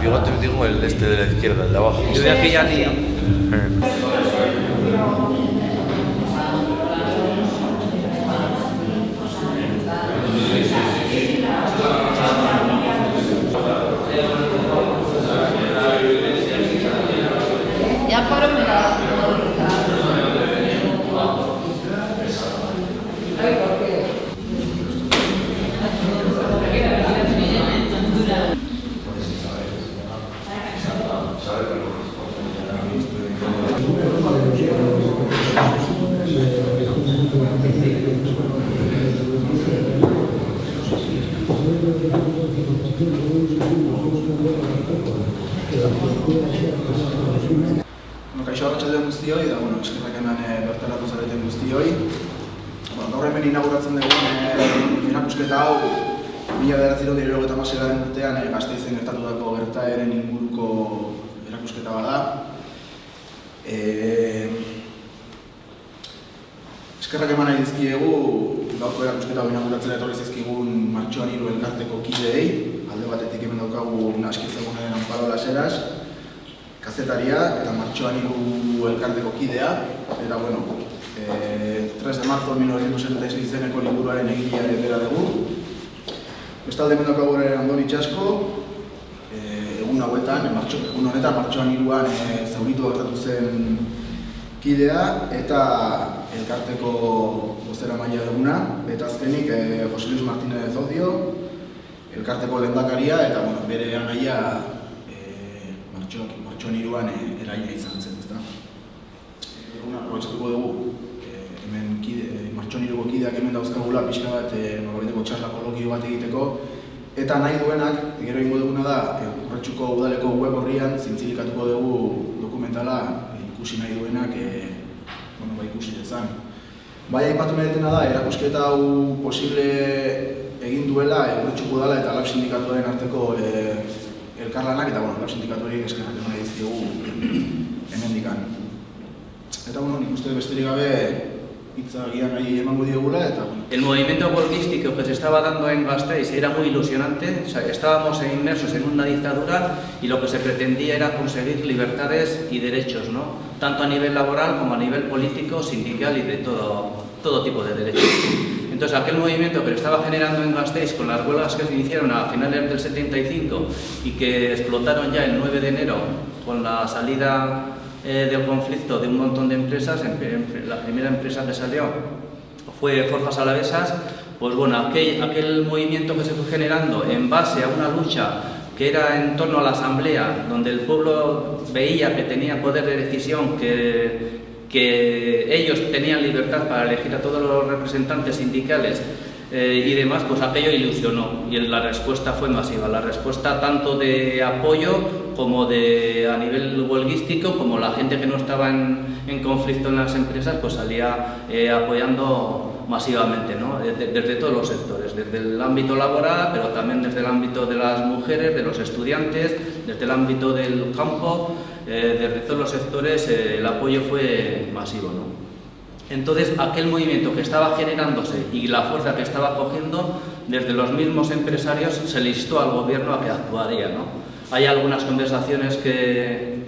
Yo te digo el este de la izquierda, el de abajo. Yo de aquí ya ni. Ya para Kaixo arratsalde guztioi, da eskerrak eman bertaratu zareten guztioi. Gaur hemen inauguratzen dugun erakusketa hau 1996 urtean Gasteizen gertatutako gertaeren inguruko erakusketa bada. Eskerrak eman nahi dizkiegu gaurko erakusketa hau inauguratzen etorri zaizkigun Martxoan 3 elkarteko kideei. Alde batetik hemen daukagu aski ezagunen Amparo Laseras, kazetaria eta Martxoan 3 elkarteko kidea, eta 3 de marzo de 1976 izeneko liburuaren egilearen bera dugu. Bestalde hemen daukagu Andoni Itxasko, egun hauetan, egun honetan Martxoan 3an zauritu gertatu zen kidea eta elkarteko bozeramailea duguna, eta azkenik Jose Luis Martínez Odio, elkarteko lehendakaria eta bere anaia Martxoan 3an eraila izan zen, ezta? Eguna aprobetxatuko dugu, hemen Martxoan 3ko kideak hemen dauzkagula pixka bat nolabaiteko txarla kolokio bat egiteko, eta nahi duenak, gero egingo duguna da, Urretxuko udaleko web horrian zintzilikatuko dugu dokumentala ikusi nahi duenak ikusi dezan. Bai, aipatu nahi detena da, erakusketa hau posible egin duela Urretxuko udala eta Lab Sindikatuaren arteko elkarlanak eta Lab Sindikatuari eskerrak eman nahi dizkiogu hemendikan. Eta nik uste besterik gabe hitza agian nahi emango diogula eta... El movimiento golfístico que se estaba dando en Gasteiz era muy ilusionante, o sea, estábamos inmersos en una dictadura y lo que se pretendía era conseguir libertades y derechos, ¿no? Tanto a nivel laboral como a nivel político, sindical y de todo tipo de derechos. Entonces, aquel movimiento que se estaba generando en Gasteiz con las huelgas que se iniciaron a finales del 75 y que explotaron ya el 9 de enero con la salida del conflicto de un montón de empresas, la primera empresa que salió fue Forjas Alavesas, pues aquel movimiento que se fue generando en base a una lucha que era en torno a la asamblea, donde el pueblo veía que tenía poder de decisión, que ellos tenían libertad para elegir a todos los representantes sindicales y demás, pues aquello ilusionó y la respuesta fue masiva. La respuesta tanto de apoyo como a nivel huelguístico, como la gente que no estaba en conflicto en las empresas, pues salía apoyando masivamente, ¿no? Desde todos los sectores, desde el ámbito laboral, pero también desde el ámbito de las mujeres, de los estudiantes, desde el ámbito del campo, desde todos los sectores el apoyo fue masivo, ¿no? Entonces, aquel movimiento que estaba generándose y la fuerza que estaba cogiendo, desde los mismos empresarios se le instó al gobierno a que actuaría, ¿no? Hay algunas conversaciones que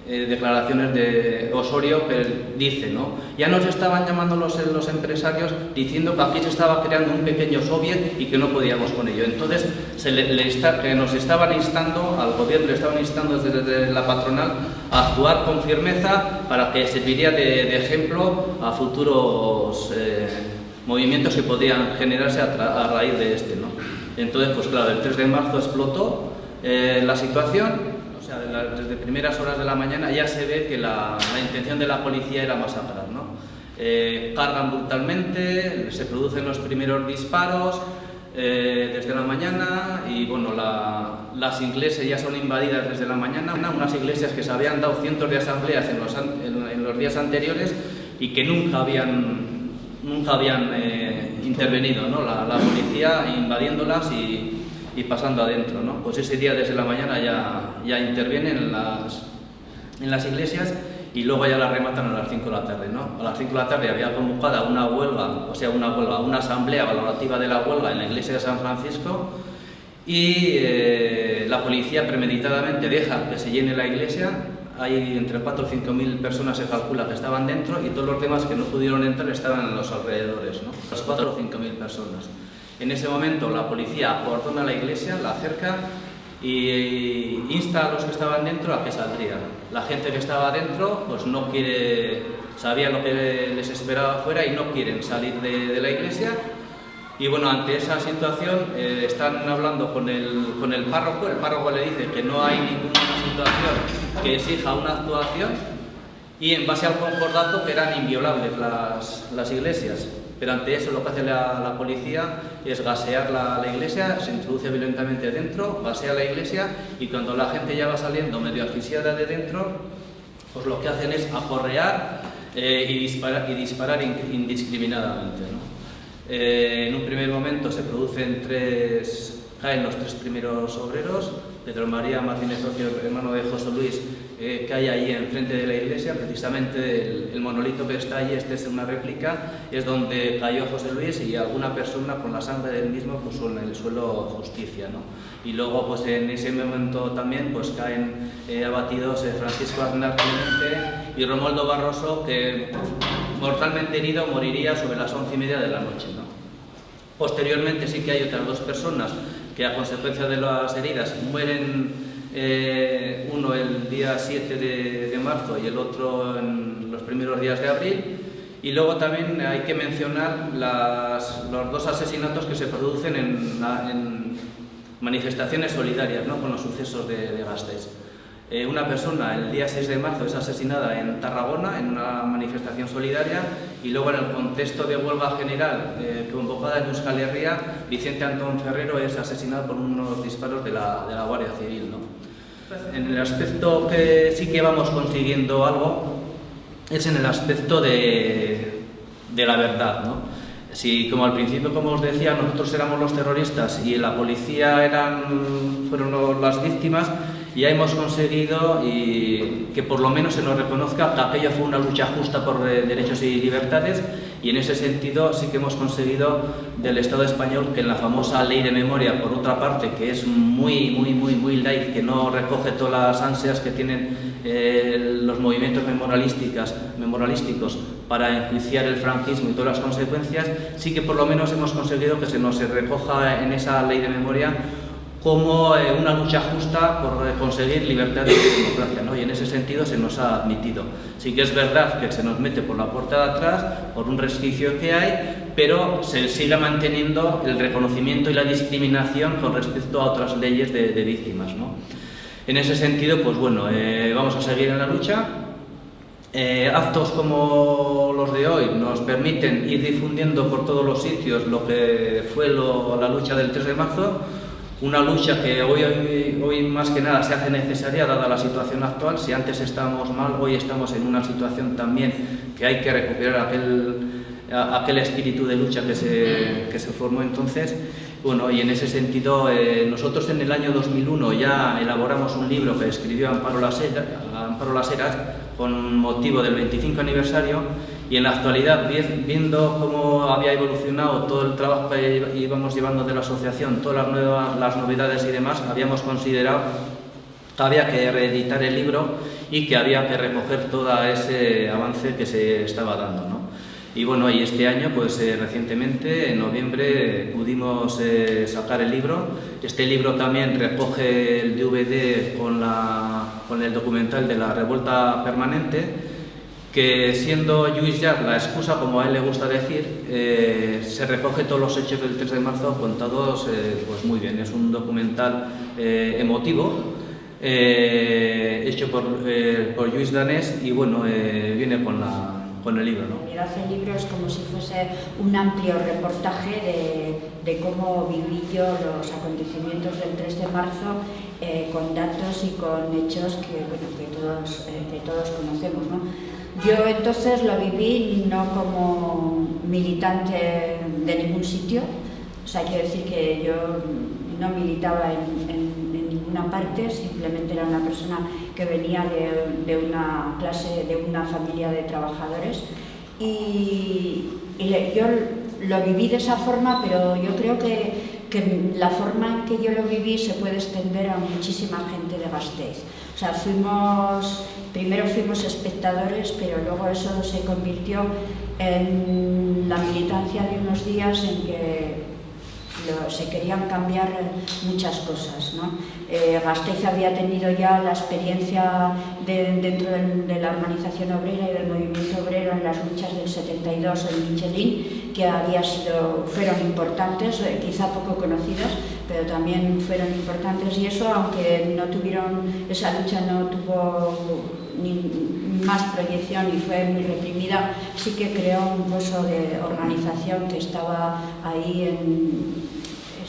declaraciones de Osorio, que dice, ¿no? Ya nos estaban llamando los empresarios diciendo que aquí se estaba creando un pequeño soviet y que no podíamos con ello. Entonces, que nos estaban instando, al gobierno le estaban instando desde la patronal a actuar con firmeza para que serviría de ejemplo a futuros movimientos que podían generarse a raíz de este, ¿no? Entonces, pues claro, el 3 de marzo explotó la situación. O sea, desde primeras horas de la mañana ya se ve que la intención de la policía era masacrar, ¿no? Cargan brutalmente, se producen los primeros disparos desde la mañana y bueno, las iglesias ya son invadidas desde la mañana, unas iglesias que se habían dado cientos de asambleas en los días anteriores y que nunca habían intervenido, ¿no? La policía invadiéndolas y pasando adentro, ¿no? Pues ese día desde la mañana ya intervienen en las iglesias y luego ya las rematan a las 5 de la tarde, ¿no? A las 5 de la tarde había convocada una huelga, una asamblea valorativa de la huelga en la iglesia de San Francisco y la policía premeditadamente deja que se llene la iglesia. Hay entre 4 o 5 mil personas, se calcula, que estaban dentro y todos los demás que no pudieron entrar estaban en los alrededores, ¿no? Las 4 o 5 mil personas. En ese momento la policía acordona la iglesia, la acerca y insta a los que estaban dentro a que saldrían. La gente que estaba dentro pues no quiere, sabía lo que les esperaba afuera y no quieren salir de la iglesia. Y bueno, ante esa situación están hablando con el párroco le dice que no hay ninguna situación que exija una actuación y en base al concordato que eran inviolables las iglesias. Pero ante eso lo que hace la policía es gasear la iglesia, se introduce violentamente dentro, gasea la iglesia y cuando la gente ya va saliendo medio asfixiada de dentro, pues lo que hacen es aporrear y disparar indiscriminadamente, ¿no? En un primer momento se caen los 3 primeros obreros, Pedro María Martínez Ocio, hermano de José Luis, cae ahí enfrente de la iglesia, precisamente el monolito que está ahí, este es una réplica, es donde cayó José Luis y alguna persona con la sangre del mismo puso en el suelo Justicia, ¿no? Y luego pues en ese momento también pues caen abatidos Francisco Aznar Clemente y Romualdo Barroso, que mortalmente herido moriría sobre las 11:30 de la noche, ¿no? Posteriormente sí que hay otras 2 personas que a consecuencia de las heridas mueren, uno el día 7 de marzo y el otro en los primeros días de abril. Y luego también hay que mencionar los 2 asesinatos que se producen en manifestaciones solidarias, ¿no? Con los sucesos de Gasteiz. Una persona el día 6 de marzo es asesinada en Tarragona en una manifestación solidaria y luego en el contexto de huelga general convocada en Euskal Herria, Vicente Antón Ferrero es asesinado por unos disparos de la Guardia Civil, ¿no? En el aspecto que sí que vamos consiguiendo algo es en el aspecto de la verdad, ¿no? Si como al principio, como os decía, nosotros éramos los terroristas y la policía fueron las víctimas, ya hemos conseguido que por lo menos se nos reconozca que aquello fue una lucha justa por derechos y libertades y en ese sentido sí que hemos conseguido del Estado español que en la famosa ley de memoria, por otra parte, que es muy light, que no recoge todas las ansias que tienen los movimientos memorialísticos para enjuiciar el franquismo y todas las consecuencias, sí que por lo menos hemos conseguido que se nos recoja en esa ley de memoria como una lucha justa por conseguir libertad y democracia, ¿no? Y en ese sentido se nos ha admitido. Sí que es verdad que se nos mete por la puerta de atrás, por un resquicio que hay, pero se sigue manteniendo el reconocimiento y la discriminación con respecto a otras leyes de víctimas, ¿no? En ese sentido, pues bueno, vamos a seguir en la lucha. Actos como los de hoy nos permiten ir difundiendo por todos los sitios lo que fue la lucha del 3 de marzo, una lucha que hoy más que nada se hace necesaria dada la situación actual. Si antes estábamos mal, hoy estamos en una situación también que hay que recuperar aquel espíritu de lucha que se formó entonces. Bueno, y en ese sentido, nosotros en el año 2001 ya elaboramos un libro que escribió Amparo Las Heras con motivo del 25 aniversario y en la actualidad, viendo cómo había evolucionado todo el trabajo que íbamos llevando de la asociación, todas las novedades y demás, habíamos considerado que había que reeditar el libro y que había que recoger todo ese avance que se estaba dando, ¿no? Y bueno, y este año, pues recientemente, en noviembre, pudimos sacar el libro. Este libro también recoge el DVD con el documental de la revuelta permanente, que siendo Lluís Llach la excusa, como a él le gusta decir, se recoge todos los hechos del 3 de marzo contados pues muy bien. Es un documental emotivo, hecho por Lluís Danés, y bueno, viene con el libro, ¿no? En realidad el libro es como si fuese un amplio reportaje de cómo viví yo los acontecimientos del 3 de marzo, con datos y con hechos que, bueno, que todos conocemos, ¿no? Yo entonces lo viví no como militante de ningún sitio, o sea, quiero decir que yo no militaba en ninguna parte, simplemente era una persona que venía de una clase, de una familia de trabajadores, y yo lo viví de esa forma, pero yo creo que la forma en que yo lo viví se puede extender a muchísima gente de Gasteiz. O sea, primero fuimos espectadores, pero luego eso se convirtió en la militancia de unos días en que se querían cambiar muchas cosas, ¿no? Gasteiz había tenido ya la experiencia dentro de la organización obrera y del movimiento obrero en las luchas del 72 en Michelin, que fueron importantes, quizá poco conocidas, pero también fueron importantes, y eso, aunque esa lucha no tuvo ni más proyección y fue muy reprimida, sí que creó un pozo de organización que estaba ahí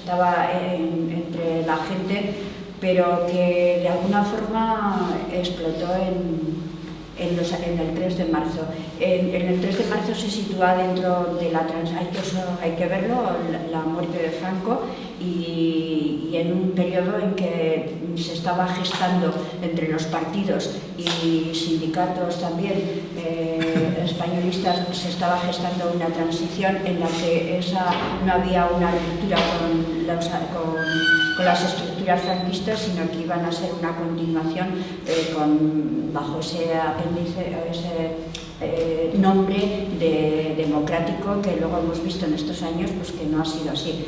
entre la gente, pero que de alguna forma explotó en el 3 de marzo. En el 3 de marzo se sitúa dentro de hay que verlo, la muerte de Franco, y en un periodo en que se estaba gestando entre los partidos y sindicatos también españolistas, se estaba gestando una transición en la que no había una ruptura con las estructuras franquistas, sino que iban a ser una continuación bajo ese apéndice, ese nombre democrático, que luego hemos visto en estos años pues que no ha sido así.